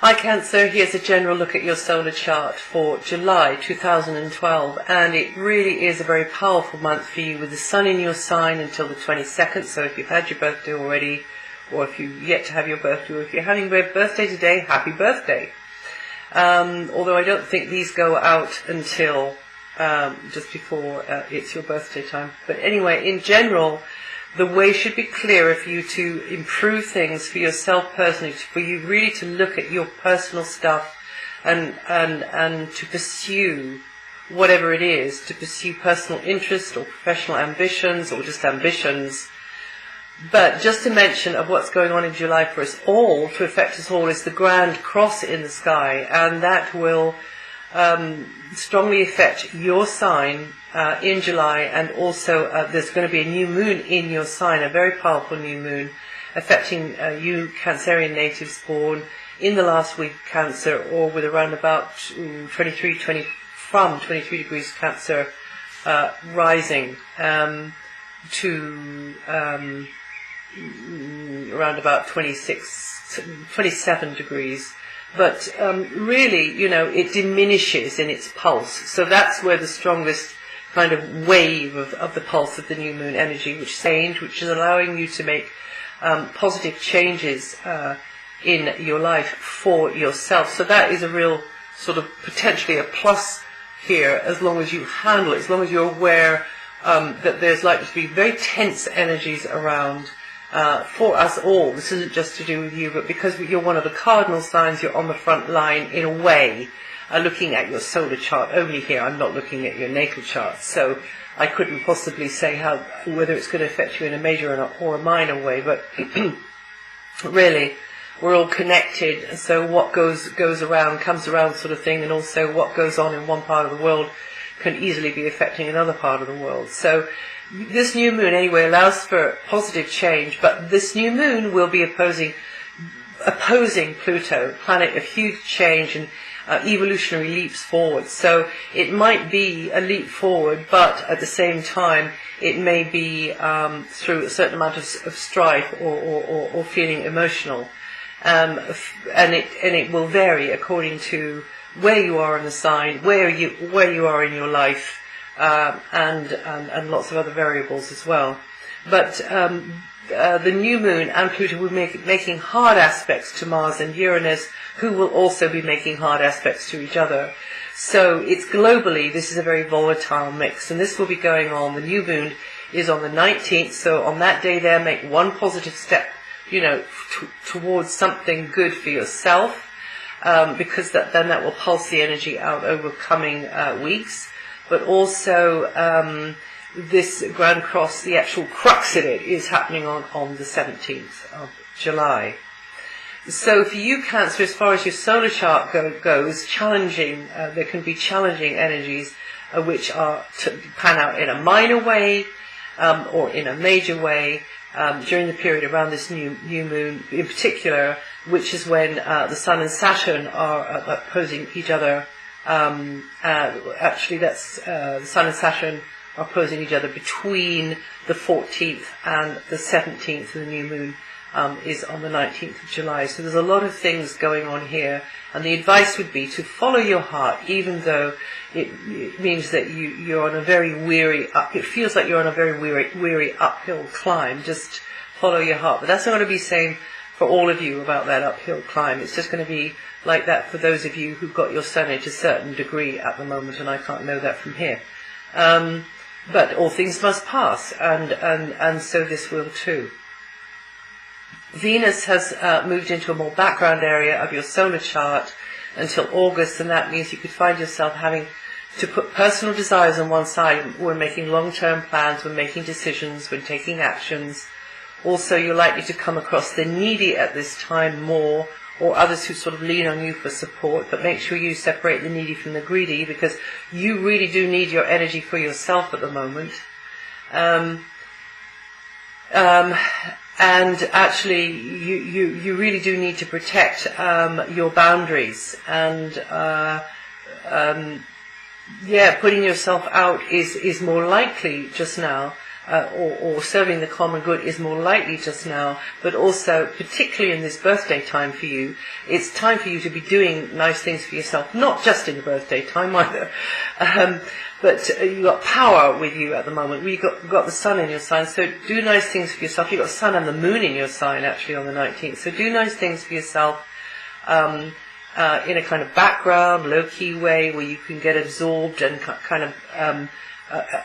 Hi Cancer, here's a general look at your solar chart for July 2012, and it really is a very powerful month for you with the Sun in your sign until the 22nd. So if you've had your birthday already, or if you've yet to have your birthday, or if you're having your birthday today, happy birthday. Although I don't think these go out until just before it's your birthday time. But anyway, in general, the way should be clearer for you to improve things for yourself personally, for you really to look at your personal stuff and to pursue whatever it is, to pursue personal interest or professional ambitions or just ambitions. But just to mention of what's going on in July for us all, to affect us all, is the Grand Cross in the sky, and that will strongly affect your sign in July, and also there's going to be a new moon in your sign, a very powerful new moon, affecting you Cancerian natives born in the last week of Cancer, or with around about 23 degrees Cancer rising to around about 27 degrees. But really, you know, it diminishes in its pulse. So that's where the strongest kind of wave of the pulse of the new moon energy, which is allowing you to make positive changes in your life for yourself. So that is a real sort of potentially a plus here, as long as you handle it, as long as you're aware that there's likely to be very tense energies around for us all. This isn't just to do with you, but because you're one of the cardinal signs, you're on the front line in a way, looking at your solar chart only here. I'm not looking at your natal chart, so I couldn't possibly say whether it's going to affect you in a major or a minor way, but really, we're all connected, so what goes around comes around sort of thing, and also what goes on in one part of the world can easily be affecting another part of the world. So this new moon anyway allows for positive change, but this new moon will be opposing Pluto, planet of huge change and evolutionary leaps forward. So it might be a leap forward, but at the same time it may be through a certain amount of strife or feeling emotional, and it will vary according to where you are in the sign, where you are in your life, and lots of other variables as well. But the new moon and Pluto will be making hard aspects to Mars and Uranus, who will also be making hard aspects to each other. So it's globally, this is a very volatile mix, and this will be going on. The new moon is on the 19th, so on that day there, make one positive step, you know, towards something good for yourself, because then that will pulse the energy out over coming weeks. But also this Grand Cross, the actual crux of it, is happening on the 17th of July. So for you Cancer, as far as your solar chart goes, challenging, there can be challenging energies which are to pan out in a minor way or in a major way during the period around this new moon in particular, which is when the Sun and Saturn are opposing each other. Actually, that's the Sun and Saturn are opposing each other between the 14th and the 17th, and the new moon is on the 19th of July. So there's a lot of things going on here, and the advice would be to follow your heart, even though it means that you're on a very it feels like you're on a very weary uphill climb. Just follow your heart. But that's not going to be saying for all of you about that uphill climb. It's just going to be like that for those of you who've got your sun at a certain degree at the moment, and I can't know that from here. But all things must pass, and so this will too. Venus has moved into a more background area of your solar chart until August, and that means you could find yourself having to put personal desires on one side when making long-term plans, when making decisions, when taking actions. Also, you're likely to come across the needy at this time more, or others who sort of lean on you for support, but make sure you separate the needy from the greedy, because you really do need your energy for yourself at the moment. And actually, you really do need to protect your boundaries, and putting yourself out is more likely just now or serving the common good is more likely just now, but also, particularly in this birthday time for you, it's time for you to be doing nice things for yourself, not just in the birthday time either. But you've got power with you at the moment. You've got the sun in your sign, so do nice things for yourself. You've got the sun and the moon in your sign, actually, on the 19th. So do nice things for yourself in a kind of background, low-key way where you can get absorbed and kind of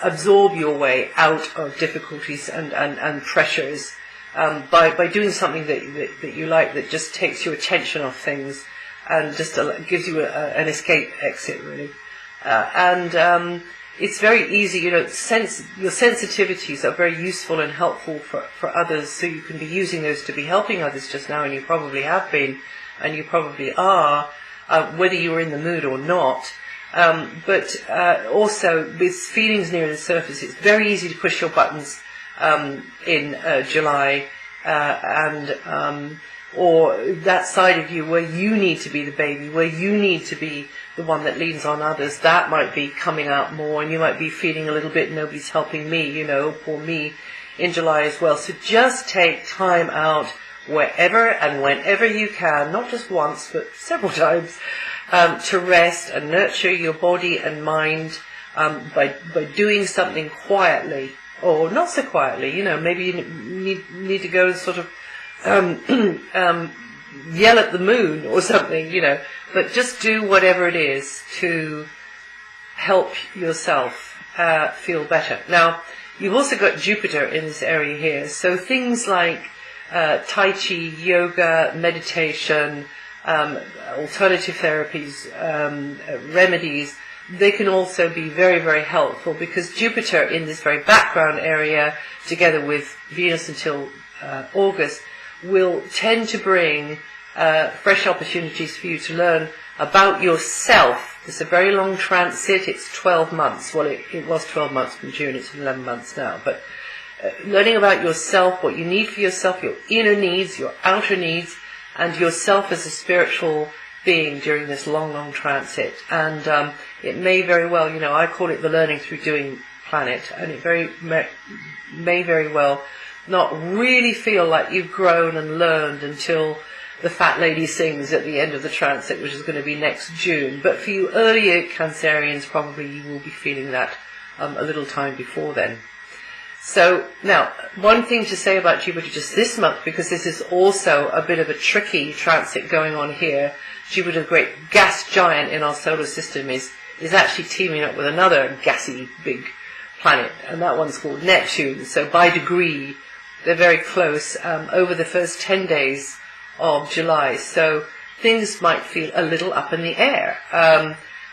absorb your way out of difficulties and pressures by doing something that you like, that just takes your attention off things and just gives you an escape exit, really. It's very easy, your sensitivities are very useful and helpful for others, so you can be using those to be helping others just now, and you probably have been, and you probably are, whether you're in the mood or not. But also, with feelings near the surface, it's very easy to push your buttons in July, or that side of you where you need to be the baby, where you need to be the one that leans on others, that might be coming out more, and you might be feeling a little bit, nobody's helping me, poor me, in July as well. So just take time out wherever and whenever you can, not just once, but several times, to rest and nurture your body and mind by doing something quietly, or not so quietly. Maybe you need to go and sort of yell at the moon or something, but just do whatever it is to help yourself feel better. Now, you've also got Jupiter in this area here, so things like Tai Chi, yoga, meditation, alternative therapies, remedies, they can also be very, very helpful, because Jupiter in this very background area, together with Venus until August, will tend to bring fresh opportunities for you to learn about yourself. It's a very long transit. It's 12 months. Well, it was 12 months from June. It's 11 months now. But learning about yourself, what you need for yourself, your inner needs, your outer needs, and yourself as a spiritual being during this long, long transit. And it may very well, I call it the learning through doing planet, and it may very well not really feel like you've grown and learned until the fat lady sings at the end of the transit, which is going to be next June. But for you earlier Cancerians, probably you will be feeling that a little time before then. So now, one thing to say about Jupiter just this month, because this is also a bit of a tricky transit going on here. Jupiter, the great gas giant in our solar system, is actually teaming up with another gassy big planet, and that one's called Neptune. So by degree, they're very close over the first 10 days of July. So things might feel a little up in the air.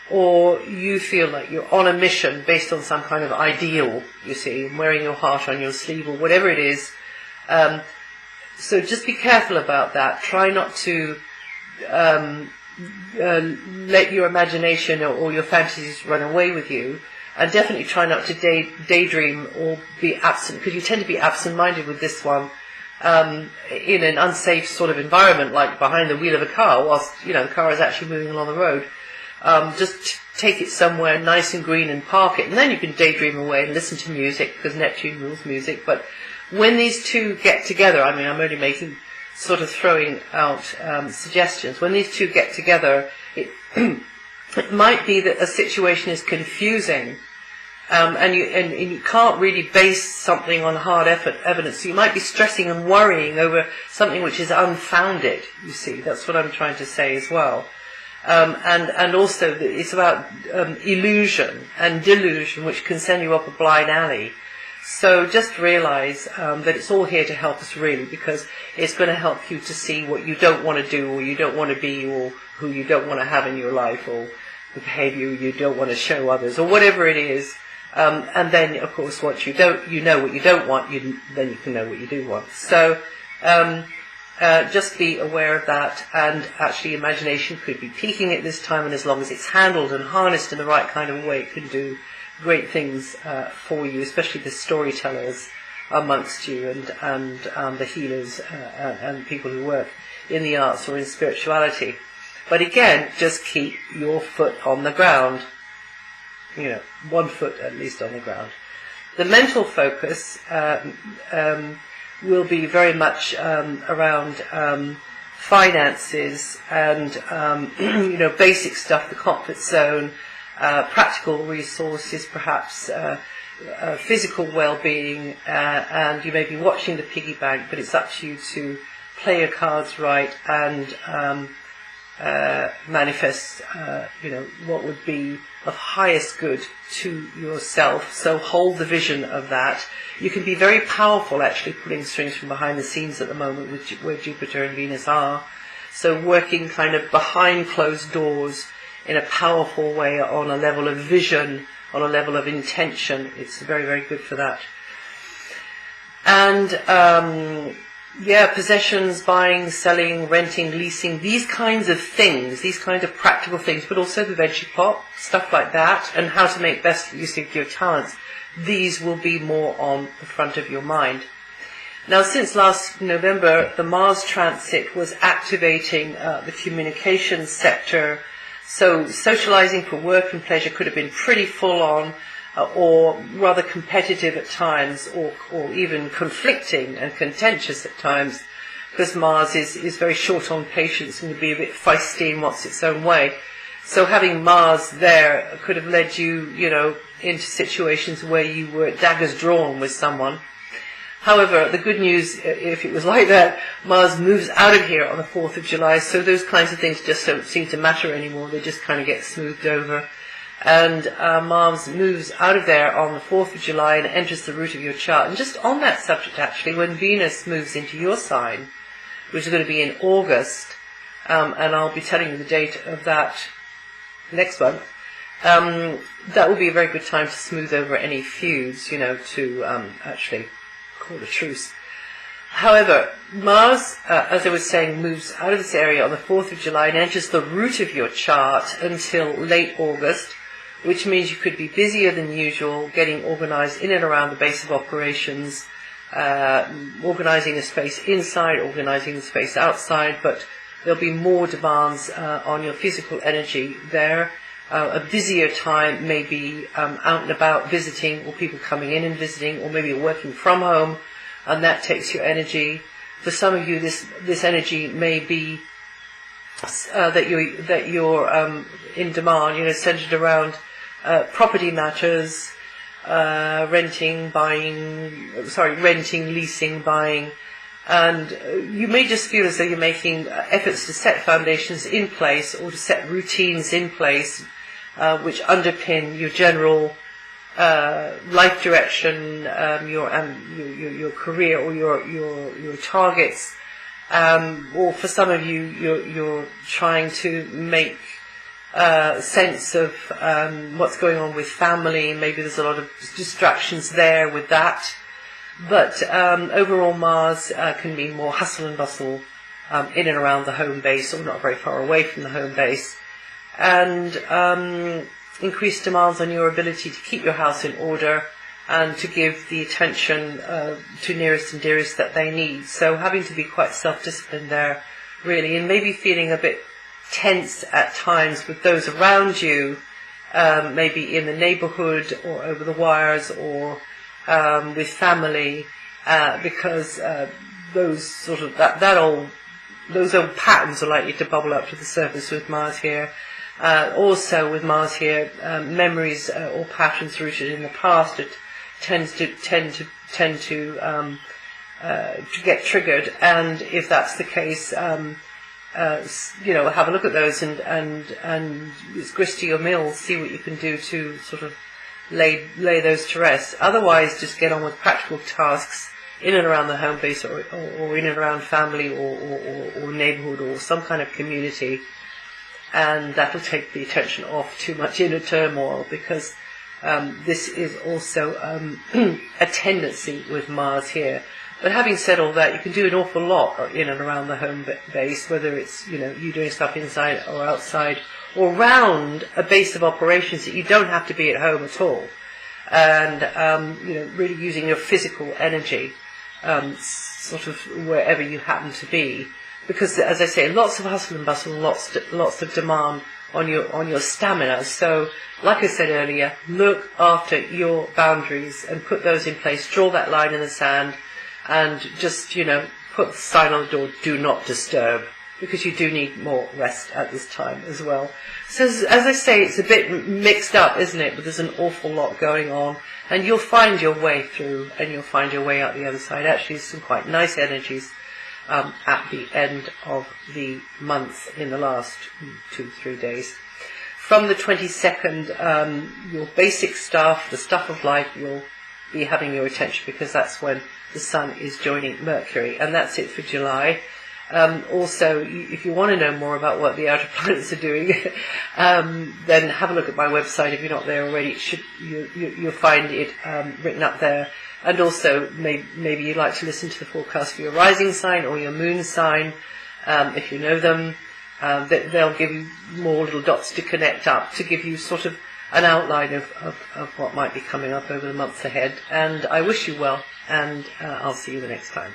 Or you feel like you're on a mission based on some kind of ideal, you see, and wearing your heart on your sleeve or whatever it is. So just be careful about that. Try not to let your imagination or your fantasies run away with you. And definitely try not to daydream or be absent, because you tend to be absent-minded with this one in an unsafe sort of environment, like behind the wheel of a car, whilst the car is actually moving along the road. Just take it somewhere nice and green and park it, and then you can daydream away and listen to music, because Neptune rules music. But when these two get together, I'm only throwing out suggestions. When these two get together, it might be that a situation is confusing, and you can't really base something on hard evidence. So you might be stressing and worrying over something which is unfounded, you see. That's what I'm trying to say as well. And also it's about illusion and delusion, which can send you up a blind alley. So just realize that it's all here to help us, really, because it's going to help you to see what you don't want to do, or you don't want to be, or who you don't want to have in your life, or the behavior you don't want to show others, or whatever it is. And then, of course, once you know what you don't want, then you can know what you do want. So just be aware of that, and actually imagination could be peaking at this time, and as long as it's handled and harnessed in the right kind of way, it can do great things for you, especially the storytellers amongst you, and the healers and people who work in the arts or in spirituality. But again, just keep your foot on the ground. 1 foot at least on the ground. The mental focus will be very much around finances and basic stuff, the comfort zone, practical resources, perhaps physical well-being, and you may be watching the piggy bank, but it's up to you to play your cards right and manifest what would be of highest good to yourself. So hold the vision of that. You can be very powerful actually pulling strings from behind the scenes at the moment where Jupiter and Venus are. So working kind of behind closed doors in a powerful way on a level of vision, on a level of intention. It's very, very good for that. And possessions, buying, selling, renting, leasing, these kinds of things, these kinds of practical things, but also the veggie plot, stuff like that, and how to make best use of your talents. These will be more on the front of your mind. Now, since last November, the Mars transit was activating the communications sector, so socializing for work and pleasure could have been pretty full on, or rather competitive at times, or even conflicting and contentious at times, because Mars is very short on patience and can be a bit feisty and wants its own way. So having Mars there could have led you, into situations where you were at daggers drawn with someone. However, the good news, if it was like that, Mars moves out of here on the 4th of July, so those kinds of things just don't seem to matter anymore. They just kind of get smoothed over. And Mars moves out of there on the 4th of July and enters the root of your chart. And just on that subject, actually, when Venus moves into your sign, which is going to be in August, and I'll be telling you the date of that next month, that will be a very good time to smooth over any feuds, to actually call a truce. However, Mars, as I was saying, moves out of this area on the 4th of July and enters the root of your chart until late August, which means you could be busier than usual, getting organized in and around the base of operations, organizing the space inside, organizing the space outside, but there'll be more demands on your physical energy there. A busier time may be out and about visiting, or people coming in and visiting, or maybe working from home, and that takes your energy. For some of you, this energy may be that you're in demand, centered around property matters, renting, leasing, buying, and you may just feel as though you're making efforts to set foundations in place or to set routines in place which underpin your general life direction, your career or your targets. Or for some of you, you're trying to make sense of what's going on with family. Maybe there's a lot of distractions there with that. But overall, Mars can be more hustle and bustle in and around the home base, or not very far away from the home base, and increased demands on your ability to keep your house in order and to give the attention to nearest and dearest that they need. So having to be quite self-disciplined there, really, and maybe feeling a bit tense at times with those around you, maybe in the neighborhood or over the wires or with family, because those old patterns are likely to bubble up to the surface with Mars here. Also with Mars here, memories or patterns rooted in the past tend to get triggered, and if that's the case, have a look at those and it's grist to your mill. See what you can do to sort of lay those to rest. Otherwise, just get on with practical tasks in and around the home base, or in and around family or neighborhood or some kind of community. And that'll take the attention off too much inner turmoil, because this is also a tendency with Mars here. But having said all that, you can do an awful lot in and around the home base, whether it's you doing stuff inside or outside, or around a base of operations that you don't have to be at home at all, and really using your physical energy, sort of wherever you happen to be. because, as I say, lots of hustle and bustle, lots of demand on your stamina. So, like I said earlier, look after your boundaries and put those in place. Draw that line in the sand, and just put the sign on the door: "Do not disturb," because you do need more rest at this time as well. So, as I say, it's a bit mixed up, isn't it? But there's an awful lot going on, and you'll find your way through, and you'll find your way out the other side. Actually, some quite nice energies at the end of the month in the last 2-3 days. From the 22nd, your basic stuff, the stuff of life, will be having your attention, because that's when the Sun is joining Mercury. And that's it for July. Also, if you want to know more about what the outer planets are doing, then have a look at my website. If you're not there already, you'll find it written up there. And also, maybe you'd like to listen to the forecast for your rising sign or your moon sign, if you know them. They'll give you more little dots to connect up, to give you sort of an outline of what might be coming up over the months ahead. And I wish you well, and I'll see you the next time.